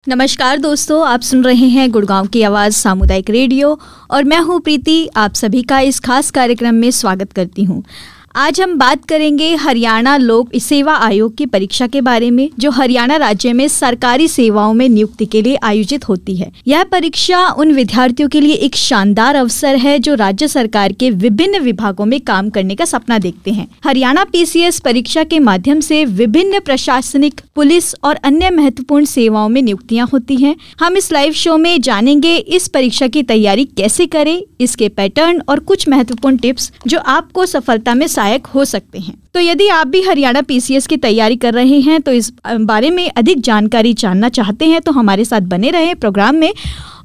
नमस्कार दोस्तों, आप सुन रहे हैं गुड़गांव की आवाज़ सामुदायिक रेडियो और मैं हूं प्रीति। आप सभी का इस खास कार्यक्रम में स्वागत करती हूं। आज हम बात करेंगे हरियाणा लोक सेवा आयोग की परीक्षा के बारे में, जो हरियाणा राज्य में सरकारी सेवाओं में नियुक्ति के लिए आयोजित होती है। यह परीक्षा उन विद्यार्थियों के लिए एक शानदार अवसर है जो राज्य सरकार के विभिन्न विभागों में काम करने का सपना देखते हैं। हरियाणा पीसीएस परीक्षा के माध्यम से विभिन्न प्रशासनिक, पुलिस और अन्य महत्वपूर्ण सेवाओं में नियुक्तियां होती हैं। हम इस लाइव शो में जानेंगे इस परीक्षा की तैयारी कैसे करें, इसके पैटर्न और कुछ महत्वपूर्ण टिप्स जो आपको सफलता में सहायक हो सकते हैं। तो यदि आप भी हरियाणा पीसीएस की तैयारी कर रहे हैं तो इस बारे में अधिक जानकारी जानना चाहते हैं तो हमारे साथ बने रहें प्रोग्राम में।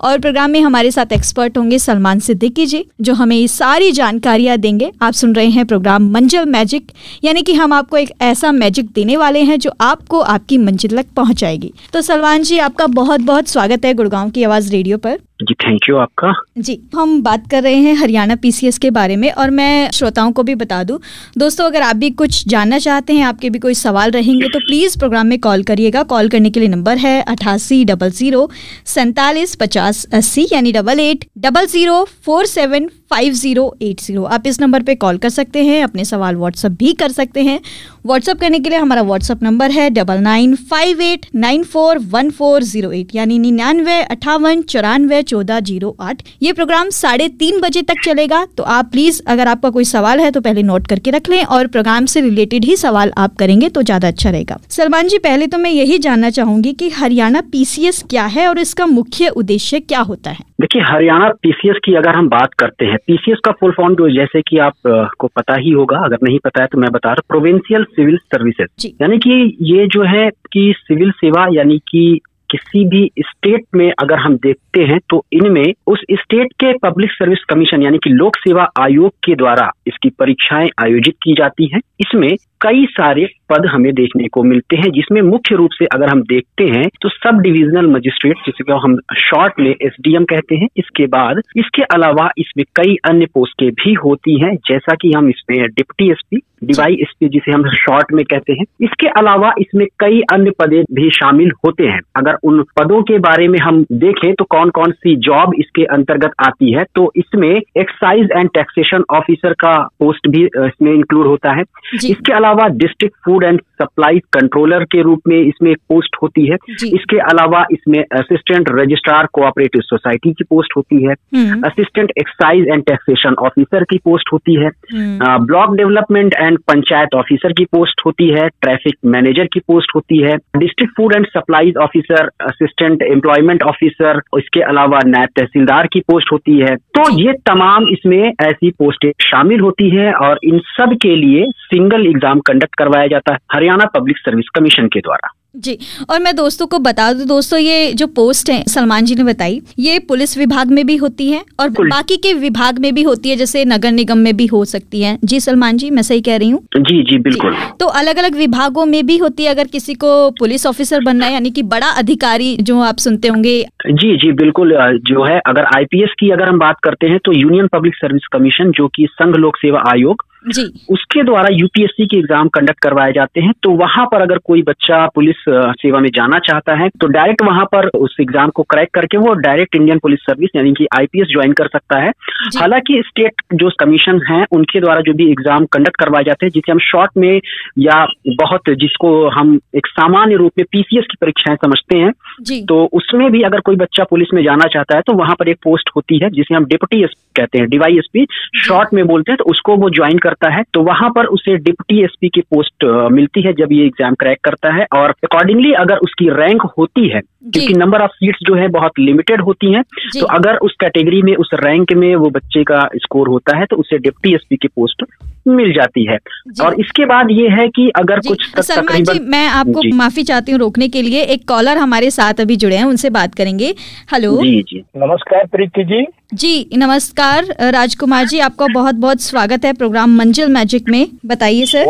और प्रोग्राम में हमारे साथ एक्सपर्ट होंगे सलमान सिद्दीकी जी, जो हमें ये सारी जानकारियां देंगे। आप सुन रहे हैं प्रोग्राम मंजिल मैजिक, यानी कि हम आपको एक ऐसा मैजिक देने वाले हैं जो आपको आपकी मंजिल तक पहुंचाएगी। तो सलमान जी, आपका बहुत बहुत स्वागत है गुड़गांव की आवाज़ रेडियो पर। जी थैंक यू आपका। जी, हम बात कर रहे हैं हरियाणा पीसीएस के बारे में और मैं श्रोताओं को भी बता दूं दोस्तों, अगर आप भी कुछ जानना चाहते हैं, आपके भी कोई सवाल रहेंगे तो प्लीज़ प्रोग्राम में कॉल करिएगा। कॉल करने के लिए नंबर है 8800 47 50 80, यानी 8800475080। आप इस नंबर पे कॉल कर सकते हैं, अपने सवाल व्हाट्सअप भी कर सकते हैं। व्हाट्सअप करने के लिए हमारा व्हाट्सअप नंबर है 9958941408, यानी 9958941408। ये प्रोग्राम 3:30 बजे तक चलेगा, तो आप प्लीज़, अगर आपका कोई सवाल है तो पहले नोट करके रख लें और प्रोग्राम से रिलेटेड ही सवाल आप करेंगे तो ज़्यादा अच्छा रहेगा। सलमान जी, पहले तो मैं यही जानना चाहूँगी कि हरियाणा पीसीएस क्या है और इसका मुख्य उद्देश्य क्या होता है? देखिए, हरियाणा पीसीएस की अगर हम बात करते हैं, पीसीएस का फुल फॉर्म जो जैसे कि आप को पता ही होगा, अगर नहीं पता है तो मैं बता रहा हूँ, प्रोविंशियल सिविल सर्विसेज, यानी कि ये जो है कि सिविल सेवा, यानी कि किसी भी स्टेट में अगर हम देखते हैं तो इनमें उस स्टेट के पब्लिक सर्विस कमीशन यानी कि लोक सेवा आयोग के द्वारा इसकी परीक्षाएं आयोजित की जाती हैं। इसमें कई सारे पद हमें देखने को मिलते हैं, जिसमें मुख्य रूप से अगर हम देखते हैं तो सब डिविजनल मजिस्ट्रेट, जिसको हम शॉर्ट में एसडीएम कहते हैं। इसके बाद इसके अलावा इसमें कई अन्य पोस्टें भी होती हैं, जैसा कि हम इसमें डिप्टी एसपी, डीवाई एसपी जिसे हम शॉर्ट में कहते हैं। इसके अलावा इसमें कई अन्य पदे भी शामिल होते हैं। अगर उन पदों के बारे में हम देखें तो कौन कौन सी जॉब इसके अंतर्गत आती है, तो इसमें एक्साइज एंड टैक्सेशन ऑफिसर का पोस्ट भी इसमें इंक्लूड होता है। इसके अलावा district food and supply controller के रूप में इसमें एक पोस्ट होती है। इसके अलावा इसमें असिस्टेंट रजिस्ट्रार कोऑपरेटिव सोसाइटी की पोस्ट होती है। Assistant excise and taxation officer की पोस्ट होती है। Block development and panchayat officer की पोस्ट होती है। ट्रैफिक मैनेजर की पोस्ट होती है। District food and supplies officer, assistant employment officer, इसके अलावा नायब तहसीलदार की पोस्ट होती है। तो ये तमाम इसमें ऐसी पोस्टें शामिल होती है और इन सब के लिए सिंगल एग्जाम कंडक्ट करवाया जाता है हरियाणा पब्लिक सर्विस कमीशन के द्वारा। जी, और मैं दोस्तों को बता दूं दोस्तों, ये जो पोस्ट है सलमान जी ने बताई, ये पुलिस विभाग में भी होती है और बाकी के विभाग में भी होती है, जैसे नगर निगम में भी हो सकती है। जी सलमान जी, मैं सही कह रही हूँ? जी जी बिल्कुल। तो अलग अलग विभागों में भी होती है। अगर किसी को पुलिस ऑफिसर बनना है, यानी कि बड़ा अधिकारी जो आप सुनते होंगे। जी जी बिल्कुल। जो है, अगर आईपीएस की अगर हम बात करते हैं तो यूनियन पब्लिक सर्विस कमीशन, जो कि संघ लोक सेवा आयोग जी, उसके द्वारा यूपीएससी के एग्जाम कंडक्ट करवाए जाते हैं। तो वहां पर अगर कोई बच्चा पुलिस सेवा में जाना चाहता है तो डायरेक्ट वहां पर उस एग्जाम को क्रैक करके वो डायरेक्ट इंडियन पुलिस सर्विस यानी कि आईपीएस ज्वाइन कर सकता है। हालांकि स्टेट जो कमीशन है उनके द्वारा जो भी एग्जाम कंडक्ट करवाए जाते हैं, जिसे हम शॉर्ट में या बहुत जिसको हम एक सामान्य रूप में पीसीएस की परीक्षाएं समझते हैं, तो उसमें भी अगर कोई बच्चा पुलिस में जाना चाहता है तो वहां पर एक पोस्ट होती है जिसे हम डिप्टी एसपी कहते हैं, डीवाई एसपी शॉर्ट में बोलते हैं। तो उसको वो ज्वाइन करता है, तो वहां पर उसे डिप्टी एसपी की पोस्ट मिलती है जब ये एग्जाम क्रैक करता है। और अकॉर्डिंगली अगर उसकी रैंक होती है, क्योंकि नंबर ऑफ सीट्स जो है बहुत लिमिटेड होती हैं, तो अगर उस कैटेगरी में उस रैंक में वो बच्चे का स्कोर होता है तो उसे डिप्टी एसपी की पोस्ट मिल जाती है। और इसके बाद ये है कि अगर कुछ सलमान जी, मैं आपको माफी चाहती हूँ रोकने के लिए। एक कॉलर हमारे साथ अभी जुड़े हैं, उनसे बात करेंगे। हेलो जी जी, नमस्कार प्रीति जी। जी नमस्कार राजकुमार जी, आपका बहुत बहुत स्वागत है प्रोग्राम मंजिल मैजिक में। बताइए सर।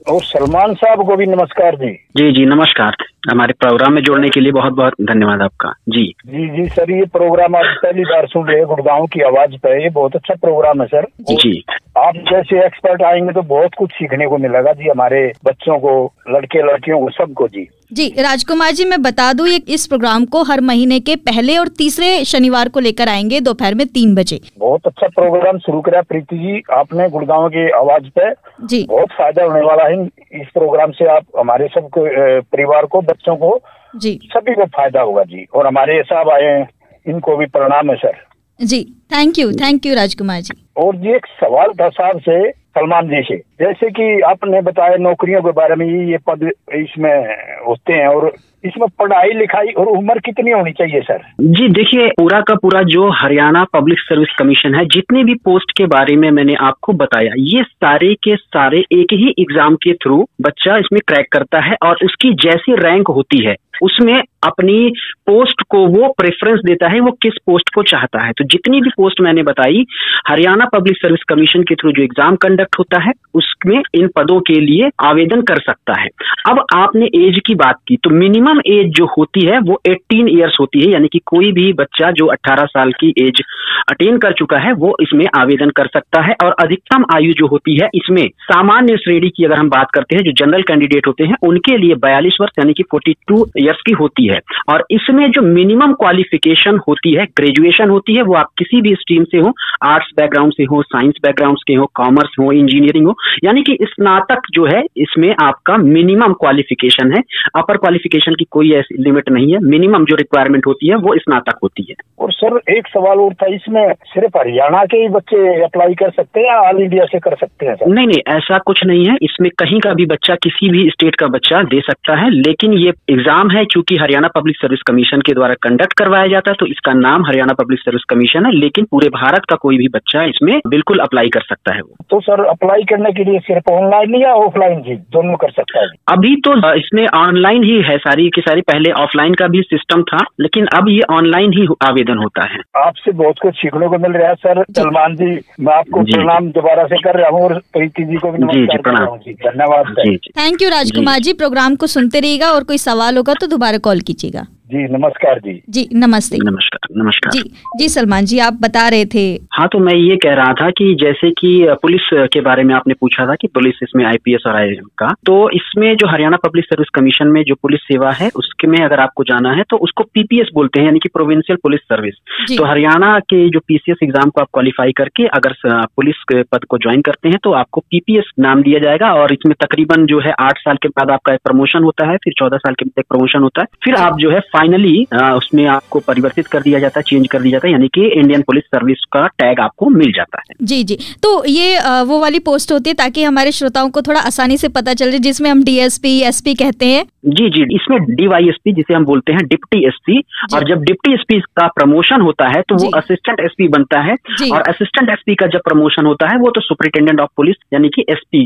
और सलमान साहब को भी नमस्कार जी। जी जी नमस्कार। हमारे प्रोग्राम में जोड़ने के लिए बहुत बहुत धन्यवाद आपका। जी जी जी सर, ये प्रोग्राम आप पहली बार सुन रहे हैं गुड़गांव की आवाज पे, ये बहुत अच्छा प्रोग्राम है सर। जी, आप जैसे एक्सपर्ट आएंगे तो बहुत कुछ सीखने को मिलेगा जी, हमारे बच्चों को, लड़के लड़कियों को, सबको जी। जी राजकुमार जी, मैं बता दूं ये इस प्रोग्राम को हर महीने के पहले और तीसरे शनिवार को लेकर आएंगे दोपहर में 3 बजे। बहुत अच्छा प्रोग्राम शुरू करा प्रीति जी आपने गुड़गांव की आवाज पे जी। बहुत फायदा होने वाला है इस प्रोग्राम से। आप हमारे सबको परिवार को, बच्चों को जी, सभी को फायदा होगा जी। और हमारे साहब आए हैं, इनको भी प्रणाम है sir ji. Thank you Rajkumar जी। और जी एक सवाल था साहब से, सलमान जी से, जैसे कि आपने बताया नौकरियों के बारे में, ये पद इसमें होते हैं और इसमें पढ़ाई लिखाई और उम्र कितनी होनी चाहिए सर? जी देखिए, पूरा का पूरा जो हरियाणा पब्लिक सर्विस कमीशन है, जितने भी पोस्ट के बारे में मैंने आपको बताया, ये सारे के सारे एक ही एग्जाम के थ्रू बच्चा इसमें क्रैक करता है और उसकी जैसी रैंक होती है उसमें अपनी पोस्ट को वो प्रेफरेंस देता है, वो किस पोस्ट को चाहता है। तो जितनी भी पोस्ट मैंने बताई, हरियाणा पब्लिक सर्विस कमीशन के थ्रू जो एग्जाम कंडक्ट होता है उसमें इन पदों के लिए आवेदन कर सकता है। अब आपने एज की बात की, तो मिनिमम एज जो होती है वो 18 ईयर्स होती है, यानी कि कोई भी बच्चा जो 18 साल की एज अटेन कर चुका है वो इसमें आवेदन कर सकता है। और अधिकतम आयु जो होती है इसमें सामान्य श्रेणी की अगर हम बात करते हैं, जो जनरल कैंडिडेट होते हैं उनके लिए 42 वर्ष यानी कि 42 ईयर्स की होती है। और इसमें जो मिनिमम क्वालिफिकेशन होती है, ग्रेजुएशन होती है, वो आप किसी भी स्ट्रीम से हो, आर्ट्स बैकग्राउंड से हो, साइंस बैकग्राउंड के हो, कॉमर्स हो, इंजीनियरिंग हो, यानी कि स्नातक जो है इसमें आपका मिनिमम क्वालिफिकेशन है। अपर क्वालिफिकेशन की कोई ऐसी लिमिट नहीं है, मिनिमम जो रिक्वायरमेंट होती है वो स्नातक होती है। और सर एक सवाल और था, इसमें सिर्फ हरियाणा के ही बच्चे अप्लाई कर सकते हैं या ऑल इंडिया से कर सकते हैं सर? नहीं, ऐसा कुछ नहीं है, इसमें कहीं का भी बच्चा, किसी भी स्टेट का बच्चा दे सकता है। लेकिन ये एग्जाम है क्योंकि हरियाणा पब्लिक सर्विस कमीशन के द्वारा कंडक्ट करवाया जाता है, तो इसका नाम हरियाणा पब्लिक सर्विस कमीशन है। लेकिन पूरे भारत का कोई भी बच्चा इसमें बिल्कुल अप्लाई कर सकता है। वो तो सर अप्लाई करने के लिए सिर्फ ऑनलाइन या ऑफलाइन जी दोनों कर सकता है? अभी तो इसमें ऑनलाइन ही है सारी की सारी, पहले ऑफलाइन का भी सिस्टम था लेकिन अब ये ऑनलाइन ही आवेदन होता है। आपसे बहुत कुछ सीखने को मिल रहा है सर। सलमान जी, मैं आपको प्रणाम दोबारा से कर रहा हूँ और प्रीति जी को भी नमस्कार कर रहा हूँ जी। धन्यवाद sir. Thank you Rajkumar ji. Program को सुनते रहिएगा और कोई सवाल होगा तो दोबारा कॉल कीजिएगा। जी नमस्कार जी। जी नमस्ते। नमस्कार। जी सलमान जी, आप बता रहे थे। हाँ, तो मैं ये कह रहा था कि जैसे कि पुलिस के बारे में आपने पूछा था कि पुलिस इसमें IPS और IAS का, तो इसमें जो हरियाणा पब्लिक सर्विस कमीशन में जो पुलिस सेवा है उसके में अगर आपको जाना है तो उसको PPS बोलते हैं, यानी कि प्रोविंशियल पुलिस सर्विस। तो हरियाणा के जो PCS एग्जाम को आप क्वालिफाई करके अगर पुलिस के पद को ज्वाइन करते हैं तो आपको PPS नाम दिया जाएगा। और इसमें तकरीबन जो है 8 साल के बाद आपका प्रमोशन होता है, फिर 14 साल के बाद प्रमोशन होता है, फिर आप जो है फाइनली उसमें आपको परिवर्तित कर दिया जाता है, चेंज कर दिया जाता है, यानी कि इंडियन पुलिस सर्विस का टैग आपको मिल जाता है। जी, तो ये वो वाली पोस्ट होती है ताकि हमारे श्रोताओं को थोड़ा आसानी से पता चल जाए, जिसमें हम DSP SP कहते हैं। जी, इसमें DYSP जिसे हम बोलते हैं डिप्टी SP, और जब डिप्टी SP का प्रमोशन होता है तो वो असिस्टेंट SP बनता है, और असिस्टेंट SP का जब प्रमोशन होता है वो तो सुपरिटेंडेंट ऑफ पुलिस यानी कि SP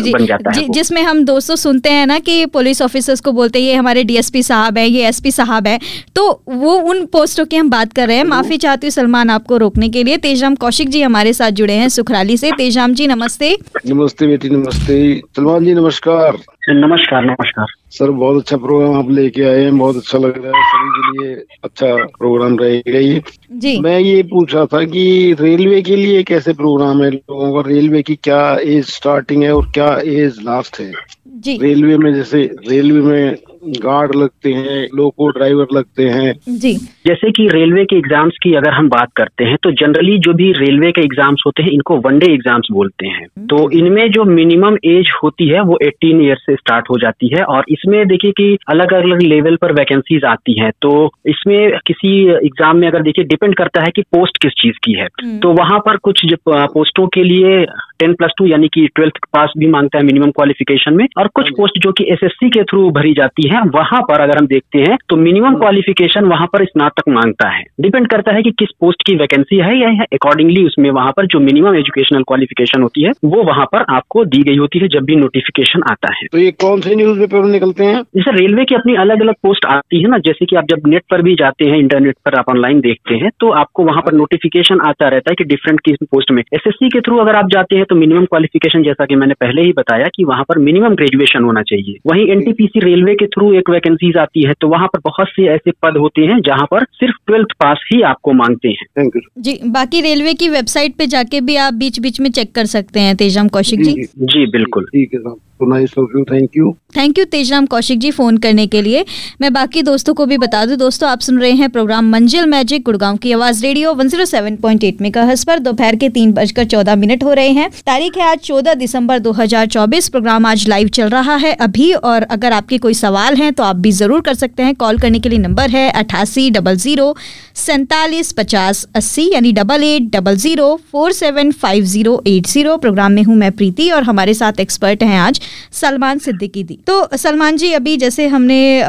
बन जाता है। जिसमें हम दोस्तों सुनते हैं ना कि पुलिस ऑफिसर्स को बोलते हैं ये हमारे DSP साहब है, ये SP साहब है, तो वो उन पोस्टों की हम बात कर रहे हैं। माफी चाहती हूँ सलमान आपको रोकने के लिए। तेजाम कौशिक जी हमारे साथ जुड़े हैं सुखराली से। तेजाम जी नमस्ते। नमस्ते बेटी, नमस्ते। सलमान जी नमस्कार। नमस्कार सर, बहुत अच्छा प्रोग्राम आप लेके आए हैं, बहुत अच्छा लग रहा है, सभी के लिए अच्छा प्रोग्राम रहेगा ये जी। मैं ये पूछ रहा था कि रेलवे के लिए कैसे प्रोग्राम है लोगों का, रेलवे की क्या एज स्टार्टिंग है और क्या एज लास्ट है जी? रेलवे में जैसे रेलवे में गार्ड लगते हैं, लोको ड्राइवर लगते हैं जी। जैसे कि रेलवे के एग्जाम्स की अगर हम बात करते हैं तो जनरली जो भी रेलवे के एग्जाम्स होते हैं इनको वनडे एग्जाम्स बोलते हैं। तो इनमें जो मिनिमम एज होती है वो 18 ईयर से स्टार्ट हो जाती है, और इसमें देखिए कि अलग अलग लेवल पर वैकेंसीज आती हैं। तो इसमें किसी एग्जाम में अगर देखिए डिपेंड करता है कि पोस्ट किस चीज की है, तो वहां पर कुछ पोस्टों के लिए 10+2 यानी कि 12th पास भी मांगता है मिनिमम क्वालिफिकेशन में, और कुछ पोस्ट जो कि SSC के थ्रू भरी जाती है वहां पर अगर हम देखते हैं तो मिनिमम क्वालिफिकेशन वहां पर स्नातक मांगता है। डिपेंड करता है कि किस पोस्ट की वैकेंसी है, या अकॉर्डिंगली उसमें वहां पर जो मिनिमम एजुकेशनल क्वालिफिकेशन होती है वो वहां पर आपको दी गई होती है जब भी नोटिफिकेशन आता है। तो ये कौन से न्यूज पेपर में निकलते हैं? जैसे रेलवे की अपनी अलग अलग पोस्ट आती है ना, जैसे कि आप जब नेट पर भी जाते हैं, इंटरनेट पर आप ऑनलाइन देखते हैं तो आपको वहां पर नोटिफिकेशन आता रहता है कि डिफरेंट किस पोस्ट में। SSC के थ्रू अगर आप जाते हैं तो मिनिमम क्वालिफिकेशन जैसा कि मैंने पहले ही बताया कि वहां पर मिनिमम ग्रेजुएशन होना चाहिए। वहीं NTPC रेलवे के थ्रू एक वैकेंसीज आती है तो वहां पर बहुत से ऐसे पद होते हैं जहां पर सिर्फ 12th पास ही आपको मांगते हैं। थैंक यू जी। बाकी रेलवे की वेबसाइट पे जाके भी आप बीच बीच में चेक कर सकते हैं तेजाम कौशिक जी। जी बिल्कुल, ठीक है साहब। So nice of you. Thank you. Thank you Tejram Kaushik ji phone करने के लिए। मैं बाकी दोस्तों को भी बता दूं, दोस्तों आप सुन रहे हैं प्रोग्राम मंजिल मैजिक गुड़गांव की आवाज रेडियो 107.8 मेगाहर्ट्ज पर। दोपहर के 3:14 हो रहे हैं। तारीख है आज 14 दिसंबर 2024। प्रोग्राम आज लाइव चल रहा है अभी, और अगर आपके कोई सवाल हैं तो आप भी जरूर कर सकते हैं। कॉल करने के लिए नंबर है 8800475080 यानी 8800475080। प्रोग्राम में हूँ मैं प्रीति और हमारे साथ एक्सपर्ट हैं आज सलमान सिद्दीकी दी। तो सलमान जी, अभी जैसे हमने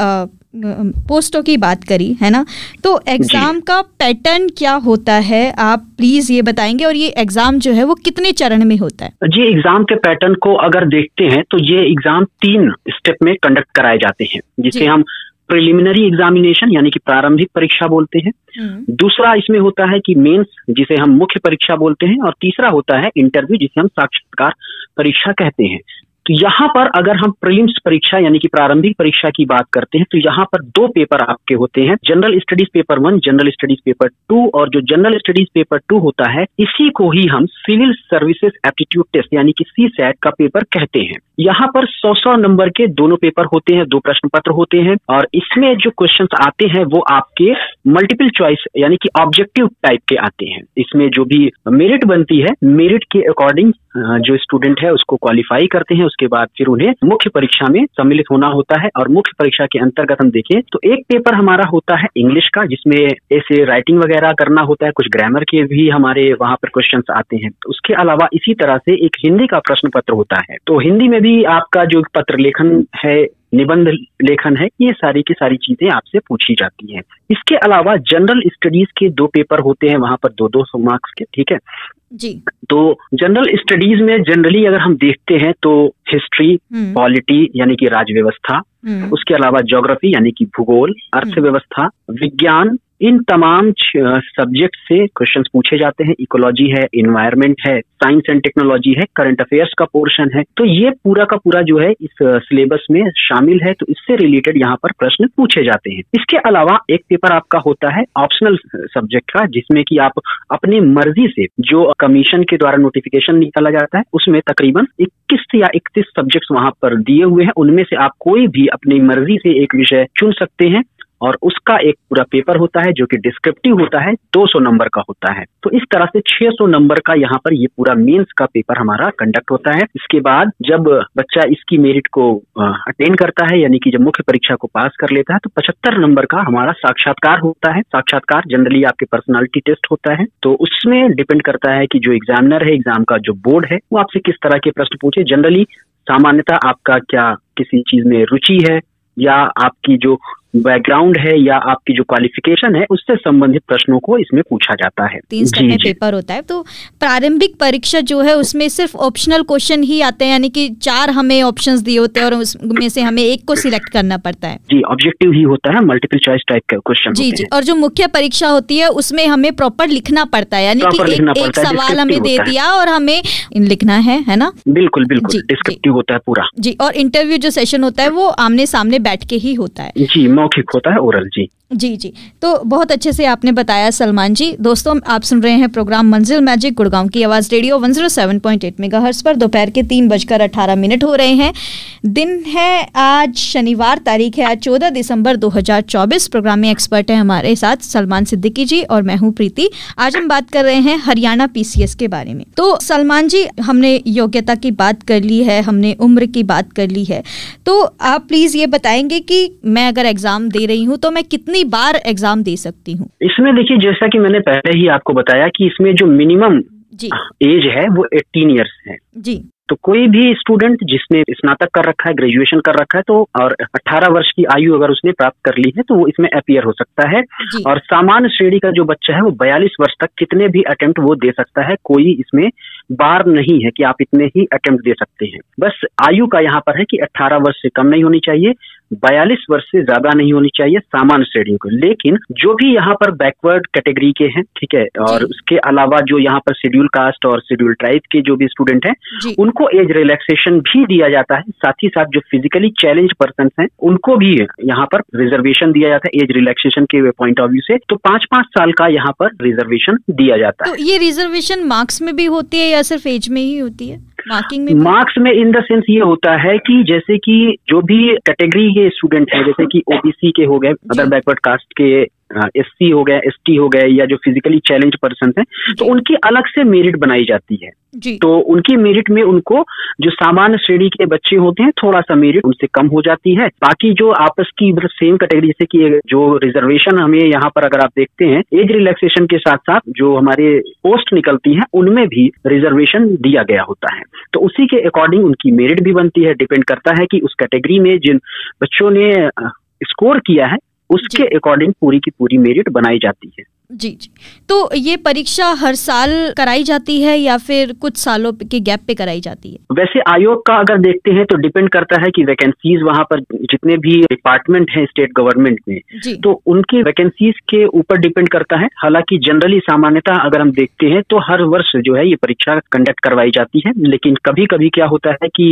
पोस्टों की बात करी है ना, तो एग्जाम का पैटर्न क्या होता है आप प्लीज ये बताएंगे, और ये एग्जाम जो है वो कितने चरण में होता है? जी, एग्जाम के पैटर्न को अगर देखते हैं तो ये एग्जाम 3 स्टेप में कंडक्ट कराए जाते हैं, जिसे हम प्रिलिमिनरी एग्जामिनेशन यानी कि प्रारंभिक परीक्षा बोलते हैं। दूसरा इसमें होता है कि मेंस, जिसे हम मुख्य परीक्षा बोलते हैं, और तीसरा होता है इंटरव्यू, जिसे हम साक्षात्कार परीक्षा कहते हैं। तो यहाँ पर अगर हम प्रीलिम्स परीक्षा यानी कि प्रारंभिक परीक्षा की बात करते हैं तो यहाँ पर 2 पेपर आपके होते हैं, general studies paper 1, general studies paper 2। और जो जनरल स्टडीज पेपर 2 होता है इसी को ही हम सिविल सर्विसेज एप्टीट्यूड टेस्ट यानी कि CSAT का पेपर कहते हैं। यहाँ पर 100 नंबर के दोनों पेपर होते हैं, 2 प्रश्न पत्र होते हैं, और इसमें जो क्वेश्चंस आते हैं वो आपके मल्टीपल चॉइस यानी कि ऑब्जेक्टिव टाइप के आते हैं। इसमें जो भी मेरिट बनती है, मेरिट के अकॉर्डिंग जो स्टूडेंट है उसको क्वालिफाई करते हैं, उसके बाद फिर उन्हें मुख्य परीक्षा में सम्मिलित होना होता है। और मुख्य परीक्षा के अंतर्गत हम देखें तो एक पेपर हमारा होता है इंग्लिश का, जिसमें ऐसे राइटिंग वगैरह करना होता है, कुछ ग्रामर के भी हमारे वहां पर क्वेश्चंस आते हैं। उसके अलावा इसी तरह से एक हिंदी का प्रश्न पत्र होता है, तो हिंदी में भी आपका जो पत्र लेखन है, निबंध लेखन है, ये सारी की सारी चीजें आपसे पूछी जाती हैं। इसके अलावा जनरल स्टडीज के 2 पेपर होते हैं, वहां पर 2-2 मार्क्स के, ठीक है जी। तो जनरल स्टडीज में जनरली अगर हम देखते हैं तो हिस्ट्री, पॉलिटी यानी कि राज्य व्यवस्था, उसके अलावा ज्योग्राफी यानी कि भूगोल, अर्थव्यवस्था, विज्ञान, इन तमाम सब्जेक्ट से क्वेश्चंस पूछे जाते हैं। इकोलॉजी है, एनवायरनमेंट है, साइंस एंड टेक्नोलॉजी है, करंट अफेयर्स का पोर्शन है। तो ये पूरा का पूरा जो है इस सिलेबस में शामिल है, तो इससे रिलेटेड यहाँ पर प्रश्न पूछे जाते हैं। इसके अलावा एक पेपर आपका होता है ऑप्शनल सब्जेक्ट का, जिसमें कि आप अपनी मर्जी से, जो कमीशन के द्वारा नोटिफिकेशन निकाला जाता है, उसमें तकरीबन 21 या 31 सब्जेक्ट्स वहां पर दिए हुए हैं। उनमें से आप कोई भी अपनी मर्जी से एक विषय चुन सकते हैं, और उसका एक पूरा पेपर होता है जो कि डिस्क्रिप्टिव होता है, 200 नंबर का होता है। तो इस तरह से 600 नंबर का यहाँ पर ये पूरा मेंस का पेपर हमारा कंडक्ट होता है। इसके बाद जब बच्चा इसकी मेरिट को अटेन करता है, यानी कि जब मुख्य परीक्षा को पास कर लेता है, तो 75 नंबर का हमारा साक्षात्कार होता है। साक्षात्कार जनरली आपके पर्सनालिटी टेस्ट होता है, तो उसमें डिपेंड करता है कि जो एग्जामिनर है, एग्जाम का जो बोर्ड है, वो आपसे किस तरह के प्रश्न पूछे। जनरली सामान्यतः आपका क्या किसी चीज में रुचि है, या आपकी जो बैकग्राउंड है, या आपकी जो क्वालिफिकेशन है, उससे संबंधित प्रश्नों को इसमें पूछा जाता है। 3 स्टेप में पेपर होता है। तो प्रारंभिक परीक्षा जो है उसमें सिर्फ ऑप्शनल क्वेश्चन ही आते हैं, यानी कि 4 हमें ऑप्शंस दिए होते हैं और उसमें से हमें एक को सिलेक्ट करना पड़ता है। जी, ऑब्जेक्टिव ही होता है, मल्टीपल चॉइस टाइप का क्वेश्चन जी जी। और जो मुख्य परीक्षा होती है उसमें हमें प्रॉपर लिखना पड़ता है, यानी कि एक सवाल हमें दे दिया और हमें लिखना है ना? बिल्कुल बिल्कुल, डिस्क्रिप्टिव होता है पूरा जी। और इंटरव्यू जो सेशन होता है वो आमने सामने बैठ के ही होता है जी, मौखिक होता है, ओरल जी। जी जी। तो बहुत अच्छे से आपने बताया सलमान जी। दोस्तों आप सुन रहे हैं प्रोग्राम मंजिल मैजिक गुड़गांव की आवाज़ रेडियो 107.8 मेगाहर्ट्ज पर। दोपहर के 3:18 हो रहे हैं। दिन है आज शनिवार, तारीख है आज 14 दिसंबर 2024। प्रोग्राम में एक्सपर्ट है हमारे साथ सलमान सिद्दीकी जी और मैं हूँ प्रीति। आज हम बात कर रहे हैं हरियाणा PCS के बारे में। तो सलमान जी, हमने योग्यता की बात कर ली है, हमने उम्र की बात कर ली है, तो आप प्लीज ये बताएंगे कि मैं अगर एग्जाम दे रही हूँ तो मैं कितनी बार एग्जाम दे सकती हूँ? इसमें देखिए, जैसा कि मैंने पहले ही आपको बताया कि इसमें जो मिनिमम एज है वो 18 ईयर्स है जी। तो कोई भी स्टूडेंट जिसने स्नातक कर रखा है, ग्रेजुएशन कर रखा है, तो और 18 वर्ष की आयु अगर उसने प्राप्त कर ली है तो वो इसमें अपीयर हो सकता है। और सामान्य श्रेणी का जो बच्चा है वो 42 वर्ष तक कितने भी अटेम्प्ट वो दे सकता है। कोई इसमें बार नहीं है कि आप इतने ही अटेम्प्ट दे सकते हैं। बस आयु का यहाँ पर है कि 18 वर्ष से कम नहीं होनी चाहिए, 42 वर्ष से ज्यादा नहीं होनी चाहिए सामान्य श्रेणी को। लेकिन जो भी यहाँ पर बैकवर्ड कैटेगरी के हैं, ठीक है, और उसके अलावा जो यहाँ पर शेड्यूल कास्ट और शेड्यूल ट्राइब के जो भी स्टूडेंट हैं, उनको एज रिलैक्सेशन भी दिया जाता है। साथ ही साथ जो फिजिकली चैलेंज पर्सन हैं उनको भी यहाँ पर रिजर्वेशन दिया जाता है एज रिलैक्सेशन के पॉइंट ऑफ व्यू से। तो 5-5 साल का यहाँ पर रिजर्वेशन दिया जाता है। तो ये रिजर्वेशन मार्क्स में भी होती है या सिर्फ एज में ही होती है? मार्क्स में इन द सेंस ये होता है कि जैसे कि जो भी कैटेगरी के स्टूडेंट हैं, जैसे कि ओबीसी के हो गए, अदर बैकवर्ड कास्ट के, एससी हो गए, एसटी हो गए, या जो फिजिकली चैलेंज पर्सन हैं, तो उनकी अलग से मेरिट बनाई जाती है। तो उनकी मेरिट में उनको जो सामान्य श्रेणी के बच्चे होते हैं थोड़ा सा मेरिट उनसे कम हो जाती है। बाकी जो आपस की मतलब सेम कैटेगरी, जैसे कि जो रिजर्वेशन हमें यहाँ पर अगर आप देखते हैं, एज रिलैक्सेशन के साथ साथ जो हमारे पोस्ट निकलती हैं उनमें भी रिजर्वेशन दिया गया होता है। तो उसी के अकॉर्डिंग उनकी मेरिट भी बनती है। डिपेंड करता है कि उस कैटेगरी में जिन बच्चों ने स्कोर किया है उसके अकॉर्डिंग पूरी की पूरी मेरिट बनाई जाती है। जी जी। तो ये परीक्षा हर साल कराई जाती है या फिर कुछ सालों के गैप पे कराई जाती है? वैसे आयोग का अगर देखते हैं तो डिपेंड करता है कि वैकेंसीज वहाँ पर जितने भी डिपार्टमेंट हैं स्टेट गवर्नमेंट में, तो उनकी वैकेंसीज के ऊपर डिपेंड करता है। हालांकि जनरली सामान्यतः अगर हम देखते हैं तो हर वर्ष जो है ये परीक्षा कंडक्ट करवाई जाती है। लेकिन कभी कभी क्या होता है कि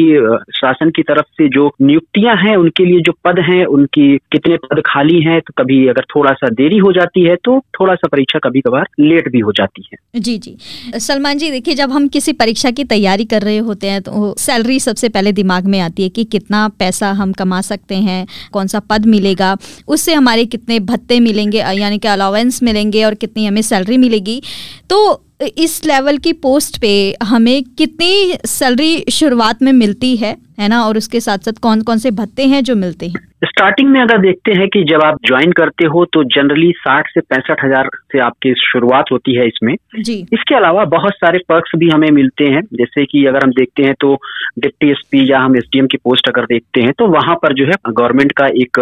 शासन की तरफ से जो नियुक्तियां हैं उनके लिए जो पद हैं, उनकी कितने पद खाली हैं, तो कभी अगर थोड़ा सा देरी हो जाती है तो थोड़ा परीक्षा कभी कभार लेट भी हो जाती है। जी जी। सलमान जी देखिए, जब हम किसी परीक्षा की तैयारी कर रहे होते हैं तो सैलरी सबसे पहले दिमाग में आती है कि कितना पैसा हम कमा सकते हैं, कौन सा पद मिलेगा, उससे हमारे कितने भत्ते मिलेंगे यानी कि अलाउंस मिलेंगे और कितनी हमें सैलरी मिलेगी। तो इस लेवल की पोस्ट पे हमें कितनी सैलरी शुरुआत में मिलती है ना, और उसके साथ साथ कौन कौन से भत्ते हैं जो मिलते हैं? स्टार्टिंग में अगर देखते हैं कि जब आप ज्वाइन करते हो तो जनरली 60 से 65 हजार से आपकी शुरुआत होती है इसमें जी। इसके अलावा बहुत सारे पर्क्स भी हमें मिलते हैं। जैसे कि अगर हम देखते हैं तो डिप्टी एसपी या हम एसडीएम की पोस्ट अगर देखते हैं तो वहां पर जो है गवर्नमेंट का एक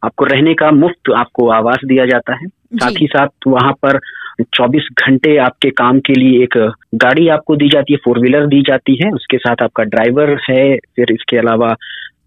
आपको रहने का मुफ्त आपको आवास दिया जाता है। साथ ही साथ वहां पर 24 घंटे आपके काम के लिए एक गाड़ी आपको दी जाती है, 4 व्हीलर दी जाती है। उसके साथ आपका ड्राइवर है, फिर इसके अलावा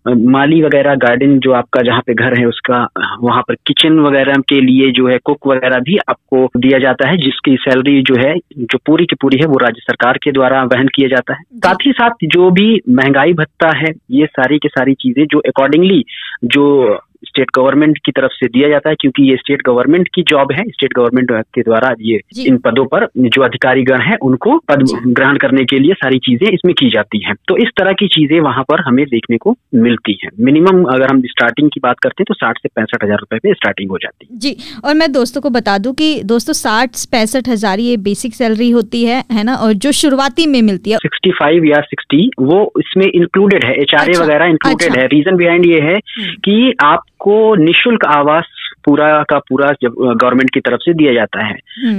माली वगैरह, गार्डन जो आपका जहाँ पे घर है उसका, वहां पर किचन वगैरह के लिए जो है कुक वगैरह भी आपको दिया जाता है, जिसकी सैलरी जो है जो पूरी की पूरी है वो राज्य सरकार के द्वारा वहन किया जाता है। साथ ही साथ जो भी महंगाई भत्ता है, ये सारी की सारी चीजें जो अकॉर्डिंगली जो स्टेट गवर्नमेंट की तरफ से दिया जाता है, क्योंकि ये स्टेट गवर्नमेंट की जॉब है। स्टेट गवर्नमेंट के द्वारा ये इन पदों पर जो अधिकारीगण हैं उनको पद ग्रहण करने के लिए सारी चीजें इसमें की जाती हैं। तो इस तरह की चीजें वहां पर हमें देखने को मिलती हैं। मिनिमम अगर हम स्टार्टिंग की बात करते हैं तो 60 से 65 हजार रुपए पे स्टार्टिंग हो जाती है जी। और मैं दोस्तों को बता दूं कि दोस्तों 60-65 हजार ये बेसिक सैलरी होती है ना, और जो शुरुआती में मिलती है 65 या 60 वो इसमें इंक्लूडेड है, HRA वगैरह इंक्लूडेड है। रीजन बिहाइंड ये है कि आपको निःशुल्क आवास पूरा का पूरा जब गवर्नमेंट की तरफ से दिया जाता है,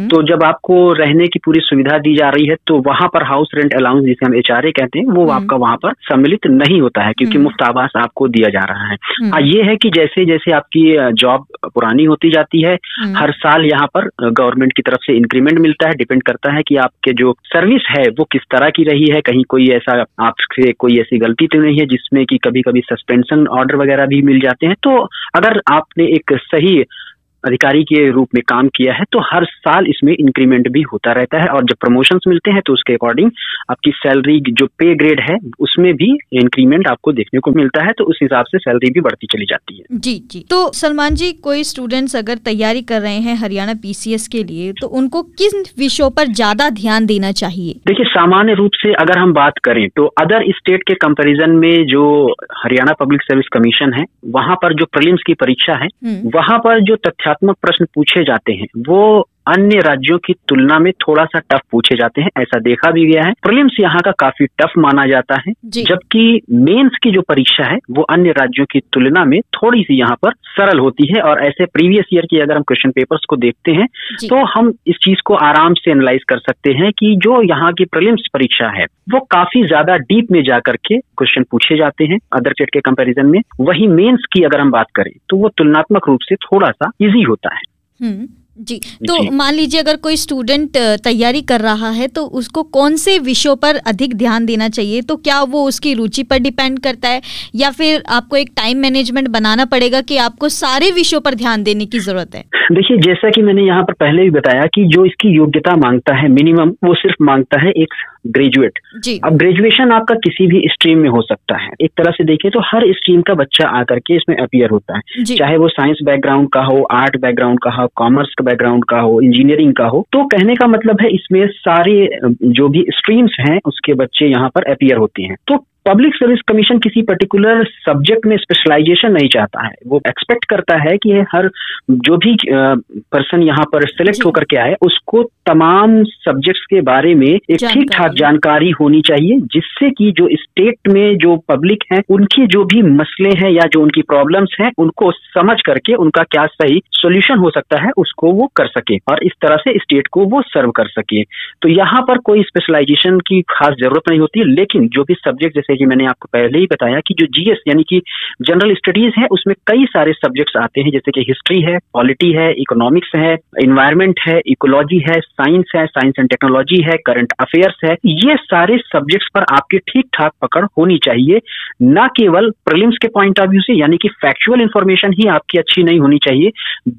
तो जब आपको रहने की पूरी सुविधा दी जा रही है तो वहां पर हाउस रेंट अलाउंस जिसे हम HRA कहते हैं वो आपका वहां पर सम्मिलित नहीं होता है, क्योंकि मुफ्त आवास आपको दिया जा रहा है। हाँ, ये है कि जैसे जैसे आपकी जॉब पुरानी होती जाती है, हर साल यहाँ पर गवर्नमेंट की तरफ से इंक्रीमेंट मिलता है। डिपेंड करता है कि आपके जो सर्विस है वो किस तरह की रही है, कहीं कोई ऐसा आपसे कोई ऐसी गलती तो नहीं है जिसमें कि कभी कभी सस्पेंशन ऑर्डर वगैरह भी मिल जाते हैं। तो अगर आपने एक सही अधिकारी के रूप में काम किया है तो हर साल इसमें इंक्रीमेंट भी होता रहता है, और जब प्रमोशंस मिलते हैं तो उसके अकॉर्डिंग आपकी सैलरी जो पे ग्रेड है उसमें भी इंक्रीमेंट आपको देखने को मिलता है, तो उस हिसाब से सैलरी भी बढ़ती चली जाती है। जी जी। तो सलमान जी, कोई स्टूडेंट्स अगर तैयारी कर रहे हैं हरियाणा PCS के लिए तो उनको किन विषयों पर ज्यादा ध्यान देना चाहिए? देखिए, सामान्य रूप से अगर हम बात करें तो अदर स्टेट के कंपेरिजन में जो हरियाणा पब्लिक सर्विस कमीशन है वहां पर जो प्रीलिम्स की परीक्षा है वहां पर जो तथ्यात्मक प्रश्न पूछे जाते हैं वो अन्य राज्यों की तुलना में थोड़ा सा टफ पूछे जाते हैं, ऐसा देखा भी गया है। प्रीलिम्स यहाँ का काफी टफ माना जाता है, जबकि मेंस की जो परीक्षा है वो अन्य राज्यों की तुलना में थोड़ी सी यहाँ पर सरल होती है। और ऐसे प्रीवियस ईयर की अगर हम क्वेश्चन पेपर्स को देखते हैं तो हम इस चीज को आराम से एनालाइज कर सकते हैं कि जो यहाँ की प्रीलिम्स परीक्षा है वो काफी ज्यादा डीप में जाकर के क्वेश्चन पूछे जाते हैं अदर स्टेट के कंपेरिजन में। वही मेंस की अगर हम बात करें तो वो तुलनात्मक रूप से थोड़ा सा इजी होता है। जी। तो मान लीजिए अगर कोई स्टूडेंट तैयारी कर रहा है तो उसको कौन से विषयों पर अधिक ध्यान देना चाहिए? तो क्या वो उसकी रुचि पर डिपेंड करता है या फिर आपको एक टाइम मैनेजमेंट बनाना पड़ेगा कि आपको सारे विषयों पर ध्यान देने की जरूरत है? देखिए, जैसा कि मैंने यहाँ पर पहले भी बताया कि जो इसकी योग्यता मांगता है मिनिमम वो सिर्फ मांगता है एक ग्रेजुएट। अब ग्रेजुएशन आपका किसी भी स्ट्रीम में हो सकता है। एक तरह से देखें तो हर स्ट्रीम का बच्चा आकर के इसमें अपीयर होता है, चाहे वो साइंस बैकग्राउंड का हो, आर्ट बैकग्राउंड का हो, कॉमर्स का बैकग्राउंड का हो, इंजीनियरिंग का हो। तो कहने का मतलब है इसमें सारे जो भी स्ट्रीम्स हैं उसके बच्चे यहाँ पर अपीयर होते हैं। तो पब्लिक सर्विस कमीशन किसी पर्टिकुलर सब्जेक्ट में स्पेशलाइजेशन नहीं चाहता है। वो एक्सपेक्ट करता है कि हर जो भी पर्सन यहाँ पर सिलेक्ट होकर के आए उसको तमाम सब्जेक्ट्स के बारे में एक ठीक ठाक जानकारी होनी चाहिए, जिससे कि जो स्टेट में जो पब्लिक है उनकी जो भी मसले हैं या जो उनकी प्रॉब्लम्स हैं उनको समझ करके उनका क्या सही सोल्यूशन हो सकता है उसको वो कर सके और इस तरह से स्टेट को वो सर्व कर सके। तो यहाँ पर कोई स्पेशलाइजेशन की खास जरूरत नहीं होती, लेकिन जो भी सब्जेक्ट जैसे कि मैंने आपको पहले ही बताया कि जो जीएस यानी कि जनरल स्टडीज है उसमें कई सारे सब्जेक्ट्स आते हैं, जैसे कि हिस्ट्री है, पॉलिटी है, इकोनॉमिक्स है, एनवायरनमेंट है, इकोलॉजी है, साइंस एंड टेक्नोलॉजी है, करंट अफेयर्स है। ये सारे सब्जेक्ट्स पर आपकी ठीक ठाक पकड़ होनी चाहिए, न केवल प्रीलिम्स के पॉइंट ऑफ व्यू से यानी कि फैक्चुअल इंफॉर्मेशन ही आपकी अच्छी नहीं होनी चाहिए,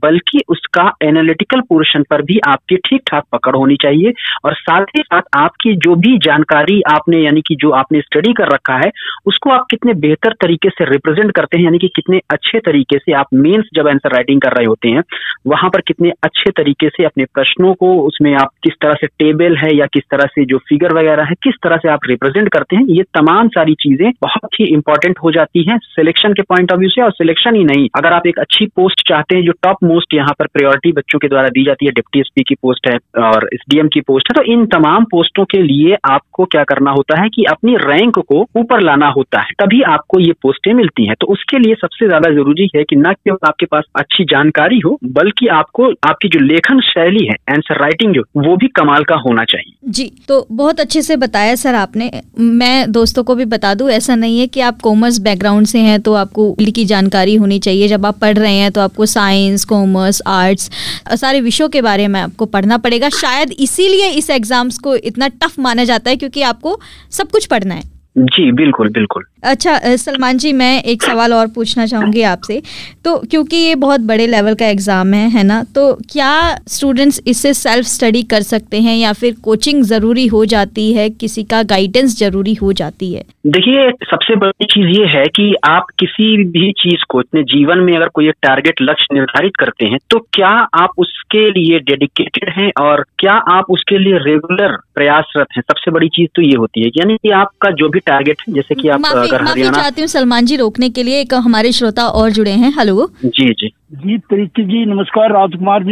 बल्कि उसका एनालिटिकल पोर्शन पर भी आपकी ठीक ठाक पकड़ होनी चाहिए। और साथ ही साथ आपकी जो भी जानकारी आपने यानी कि जो आपने स्टडी कर रखा है उसको आप कितने बेहतर तरीके से रिप्रेजेंट करते हैं, यानी कि कितने अच्छे तरीके से आप मेंस जब आंसर राइटिंग कर रहे होते हैं वहां पर कितने अच्छे तरीके से अपने प्रश्नों को उसमें आप किस तरह से टेबल है या किस तरह से जो फिगर वगैरह है किस तरह से आप रिप्रेजेंट करते हैं। ये तमाम सारी चीजें बहुत ही इंपॉर्टेंट हो जाती हैं सिलेक्शन के पॉइंट ऑफ व्यू से। और सिलेक्शन ही नहीं, अगर आप एक अच्छी पोस्ट चाहते हैं, जो टॉप मोस्ट यहाँ पर प्रायोरिटी बच्चों के द्वारा दी जाती है, डिप्टी एसपी की पोस्ट है और एसडीएम की पोस्ट है, तो इन तमाम पोस्टों के लिए आपको क्या करना होता है कि अपनी रैंक को ऊपर लाना होता है, तभी आपको ये पोस्टें मिलती हैं। तो उसके लिए सबसे ज्यादा जरूरी है कि न केवल आपके पास अच्छी जानकारी हो, बल्कि आपको आपकी जो लेखन शैली है, आंसर राइटिंग जो वो भी कमाल का होना चाहिए। जी, तो बहुत अच्छे से बताया सर आपने। मैं दोस्तों को भी बता दूं, ऐसा नहीं है कि आप कॉमर्स बैकग्राउंड से हैं तो आपको की जानकारी होनी चाहिए। जब आप पढ़ रहे हैं तो आपको साइंस, कॉमर्स, आर्ट्स सारे विषयों के बारे में आपको पढ़ना पड़ेगा। शायद इसीलिए इस एग्जाम्स को इतना टफ माना जाता है, क्योंकि आपको सब कुछ पढ़ना है। जी बिल्कुल बिल्कुल। अच्छा सलमान जी, मैं एक सवाल और पूछना चाहूँगी आपसे। तो क्योंकि ये बहुत बड़े लेवल का एग्ज़ाम है ना, तो क्या स्टूडेंट्स इससे सेल्फ स्टडी कर सकते हैं या फिर कोचिंग ज़रूरी हो जाती है, किसी का गाइडेंस ज़रूरी हो जाती है? देखिए, सबसे बड़ी चीज़ ये है कि आप किसी भी चीज़ को अपने जीवन में अगर कोई एक टारगेट लक्ष्य निर्धारित करते हैं तो क्या आप उसके लिए डेडिकेटेड हैं और क्या आप उसके लिए रेगुलर प्रयासरत हैं। सबसे बड़ी चीज़ तो ये होती है, यानी कि आपका जो भी टारगेट है, जैसे कि आप अगर हरियाणा चाहती हूँ सलमान जी रोकने के लिए, एक हमारे श्रोता और जुड़े हैं। हेलो जी प्रीति जी नमस्कार। राजकुमार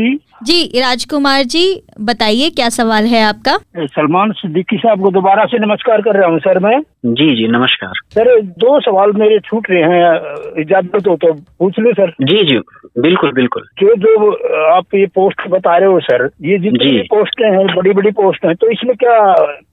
जी राजकुमार जी बताइए क्या सवाल है आपका? सलमान सिद्दीकी साहब को दोबारा से नमस्कार कर रहा हूँ सर मैं। जी नमस्कार सर। 2 सवाल मेरे छूट रहे हैं, इजाजत हो तो पूछ ले सर। जी बिल्कुल। जो आप ये पोस्ट बता रहे हो सर, ये जितनी पोस्टें हैं बड़ी बड़ी पोस्ट हैं, तो इसमें क्या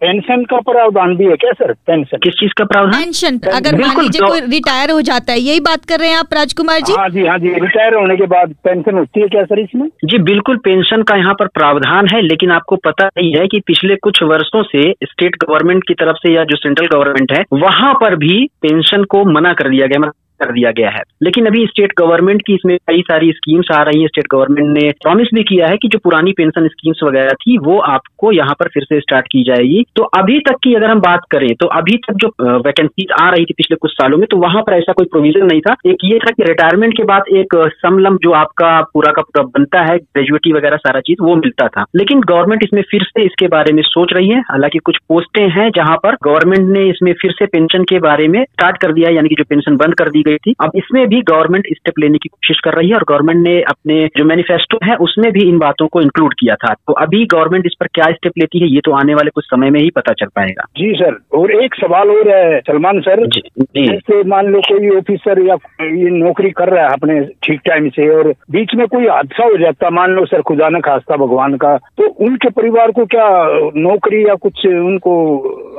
पेंशन का प्रावधान भी है क्या सर? पेंशन किस चीज का प्रावधान? पेंशन अगर मान लीजिए कोई रिटायर हो जाता है, यही बात कर रहे हैं आप राजकुमार जी? हाँ जी रिटायर होने के बाद पेंशन होती है क्या सर इसमें? जी बिल्कुल, पेंशन का यहाँ पर प्रावधान है, लेकिन आपको पता ही है कि पिछले कुछ वर्षों से स्टेट गवर्नमेंट की तरफ से या जो सेंट्रल गवर्नमेंट है वहां पर भी पेंशन को मना कर दिया गया है। लेकिन अभी स्टेट गवर्नमेंट की इसमें कई सारी स्कीम्स आ रही हैं। स्टेट गवर्नमेंट ने प्रॉमिस भी किया है कि जो पुरानी पेंशन स्कीम्स वगैरह थी वो आपको यहाँ पर फिर से स्टार्ट की जाएगी। तो अभी तक की अगर हम बात करें तो अभी तक जो वैकेंसी आ रही थी पिछले कुछ सालों में, तो वहां पर ऐसा कोई प्रोविजन नहीं था। एक ये था कि रिटायरमेंट के बाद एक समलम जो आपका पूरा का पूरा बनता है, ग्रेजुएटी वगैरह सारा चीज वो मिलता था। लेकिन गवर्नमेंट इसमें फिर से इसके बारे में सोच रही है। हालांकि कुछ पोस्टें हैं जहां पर गवर्नमेंट ने इसमें फिर से पेंशन के बारे में स्टार्ट कर दिया, यानी कि जो पेंशन बंद कर दी गई थी, अब इसमें भी गवर्नमेंट स्टेप लेने की कोशिश कर रही है और गवर्नमेंट ने अपने जो मैनिफेस्टो है उसमें भी इन बातों को इंक्लूड किया था। तो अभी गवर्नमेंट इस पर क्या स्टेप लेती है ये तो आने वाले कुछ समय में ही पता चल पाएगा। जी सर। और एक सवाल और है सलमान सर, जैसे मान लो कोई ऑफिसर या ये नौकरी कर रहा है अपने ठीक टाइम से और बीच में कोई हादसा हो जाता, मान लो सर खुदा न खास्ता भगवान का, तो उनके परिवार को क्या नौकरी या कुछ उनको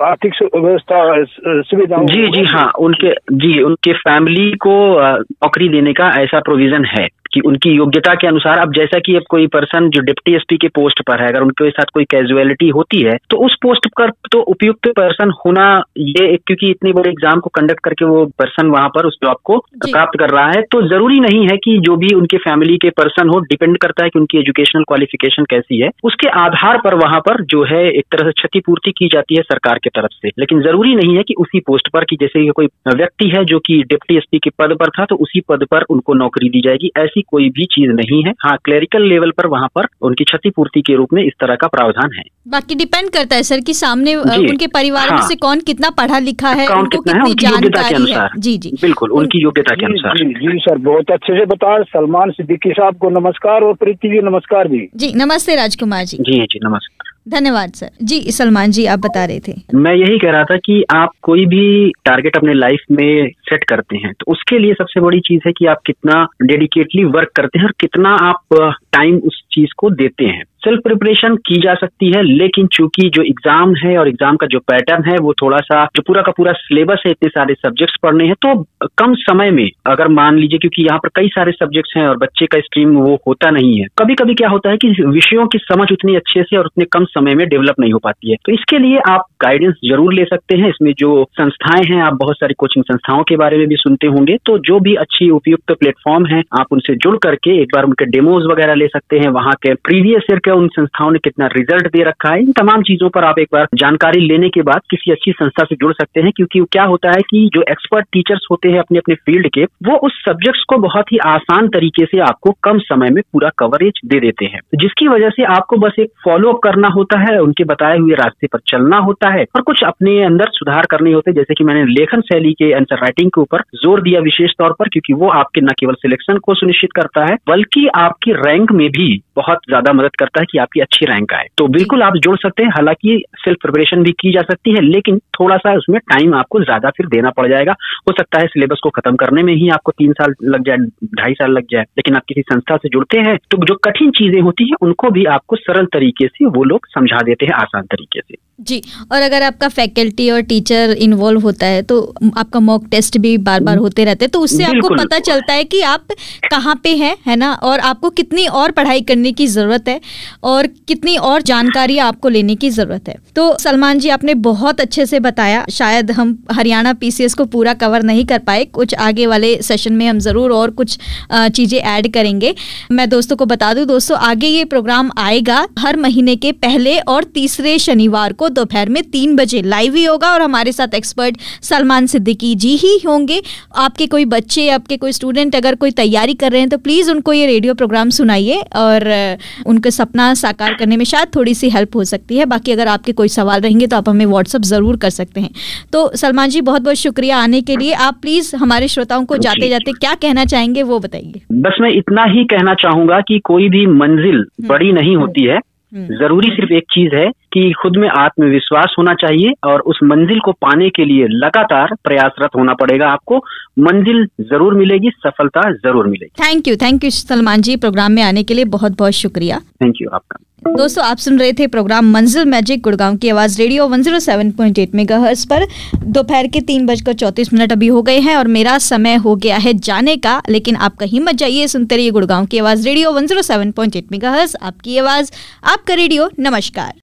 आर्थिक व्यवस्था सुविधा? जी हाँ, उनके फैमिली को नौकरी देने का ऐसा प्रोविजन है। कि उनकी योग्यता के अनुसार, अब जैसा कि अब कोई पर्सन जो डिप्टी एसपी के पोस्ट पर है, अगर उनके साथ कोई कैजुअलिटी होती है तो उस पोस्ट पर तो उपयुक्त पर्सन होना ये, क्योंकि इतनी बड़ी एग्जाम को कंडक्ट करके वो पर्सन वहां पर उस जॉब को प्राप्त कर रहा है, तो जरूरी नहीं है कि जो भी उनके फैमिली के पर्सन हो, डिपेंड करता है कि उनकी एजुकेशनल क्वालिफिकेशन कैसी है, उसके आधार पर वहां पर जो है एक तरह से क्षतिपूर्ति की जाती है सरकार की तरफ से। लेकिन जरूरी नहीं है कि उसी पोस्ट पर, कि जैसे कोई व्यक्ति है जो कि डिप्टी एसपी के पद पर था तो उसी पद पर उनको नौकरी दी जाएगी, ऐसी कोई भी चीज नहीं है। हाँ, क्लेरिकल लेवल पर वहां पर उनकी क्षतिपूर्ति के रूप में इस तरह का प्रावधान है। बाकी डिपेंड करता है सर कि सामने उनके परिवार में से कौन कितना पढ़ा लिखा है, उनको कितनी जानकारी है। जी जी, बिल्कुल, उनकी योग्यता के अनुसार। जी सर, बहुत अच्छे से बताया। सलमान सिद्दीकी साहब को नमस्कार, और प्रीति जी नमस्कार जी। नमस्ते राजकुमार जी। जी जी नमस्कार, धन्यवाद सर। जी सलमान जी, आप बता रहे थे। मैं यही कह रहा था कि आप कोई भी टारगेट अपने लाइफ में सेट करते हैं तो उसके लिए सबसे बड़ी चीज है कि आप कितना डेडिकेटली वर्क करते हैं और कितना आप टाइम उस चीज को देते हैं। सेल्फ प्रिपरेशन की जा सकती है, लेकिन चूंकि जो एग्जाम है और एग्जाम का जो पैटर्न है वो थोड़ा सा, जो पूरा का पूरा सिलेबस है, इतने सारे सब्जेक्ट्स पढ़ने हैं, तो कम समय में, अगर मान लीजिए, क्योंकि यहाँ पर कई सारे सब्जेक्ट्स हैं और बच्चे का स्ट्रीम वो होता नहीं है, कभी कभी क्या होता है कि विषयों की समझ उतनी अच्छे से और उतने कम समय में डेवलप नहीं हो पाती है। तो इसके लिए आप गाइडेंस जरूर ले सकते हैं। इसमें जो संस्थाएं हैं, आप बहुत सारी कोचिंग संस्थाओं के बारे में भी सुनते होंगे, तो जो भी अच्छी उपयुक्त प्लेटफॉर्म है, आप उनसे जुड़ करके एक बार उनके डेमोज वगैरह ले सकते हैं। वहाँ के प्रीवियस ईयर के उन संस्थाओं ने कितना रिजल्ट दे रखा है, इन तमाम चीजों पर आप एक बार जानकारी लेने के बाद किसी अच्छी संस्था से जुड़ सकते हैं। क्योंकि क्या होता है कि जो एक्सपर्ट टीचर्स होते हैं अपने अपने फील्ड के, वो उस सब्जेक्ट्स को बहुत ही आसान तरीके से आपको कम समय में पूरा कवरेज दे देते हैं, जिसकी वजह से आपको बस एक फॉलो अप करना होता है, उनके बताए हुए रास्ते पर चलना होता है और कुछ अपने अंदर सुधार करने होते हैं। जैसे कि मैंने लेखन शैली के, आंसर राइटिंग के ऊपर जोर दिया विशेष तौर पर, क्योंकि वो आपके न केवल सिलेक्शन को सुनिश्चित करता है बल्कि आपकी रैंक में भी बहुत ज्यादा मदद करता है कि आपकी अच्छी रैंक आए। तो बिल्कुल आप जुड़ सकते हैं। हालांकि सेल्फ प्रिपरेशन भी की जा सकती है, लेकिन थोड़ा सा उसमें टाइम आपको ज्यादा फिर देना पड़ जाएगा। हो सकता है सिलेबस को खत्म करने में ही आपको 3 साल लग जाए, 2.5 साल लग जाए, लेकिन आप किसी संस्था से जुड़ते हैं तो जो कठिन चीजें होती हैं उनको भी आपको सरल तरीके से वो लोग समझा देते हैं, आसान तरीके से। जी, और अगर आपका फैकल्टी और टीचर इन्वॉल्व होता है तो आपका मॉक टेस्ट भी बार बार होते रहते हैं, तो उससे आपको पता चलता है कि आप कहाँ पे हैं, है ना, और आपको कितनी और पढ़ाई करने की जरूरत है और कितनी और जानकारी आपको लेने की जरूरत है। तो सलमान जी, आपने बहुत अच्छे से बताया। शायद हम हरियाणा पीसीएस को पूरा कवर नहीं कर पाए, कुछ आगे वाले सेशन में हम जरूर और कुछ चीजें ऐड करेंगे। मैं दोस्तों को बता दूं, दोस्तों आगे ये प्रोग्राम आएगा हर महीने के पहले और तीसरे शनिवार को दोपहर में 3 बजे लाइव ही होगा और हमारे साथ एक्सपर्ट सलमान सिद्दीकी जी ही होंगे। आपके कोई बच्चे, आपके कोई स्टूडेंट अगर कोई तैयारी कर रहे हैं तो प्लीज़ उनको ये रेडियो प्रोग्राम सुनाइए और उनका सपना साकार करने में शायद थोड़ी सी हेल्प हो सकती है। बाकी अगर आपके कोई सवाल रहेंगे तो आप हमें व्हाट्सअप ज़रूर कर सकते हैं। तो सलमान जी, बहुत बहुत शुक्रिया आने के लिए। आप प्लीज़ हमारे श्रोताओं को जाते जाते क्या कहना चाहेंगे वो बताइए। बस मैं इतना ही कहना चाहूँगा कि कोई भी मंजिल बड़ी नहीं होती है, जरूरी सिर्फ एक चीज है कि खुद में आत्मविश्वास होना चाहिए और उस मंजिल को पाने के लिए लगातार प्रयासरत होना पड़ेगा। आपको मंजिल जरूर मिलेगी, सफलता जरूर मिलेगी। Thank you Salman ji, program में आने के लिए बहुत बहुत शुक्रिया। थैंक यू आपका। दोस्तों, आप सुन रहे थे प्रोग्राम मंजिल मैजिक, गुड़गांव की आवाज़ रेडियो 107.8 मेगाहर्ट्ज़ पर। दोपहर के 3:34 अभी हो गए हैं और मेरा समय हो गया है जाने का, लेकिन आप कहीं मत जाइए, सुनते रहिए गुड़गांव की आवाज़ रेडियो 107.8 मेगाहर्ट्ज़, आपकी आवाज़, आपका रेडियो। नमस्कार।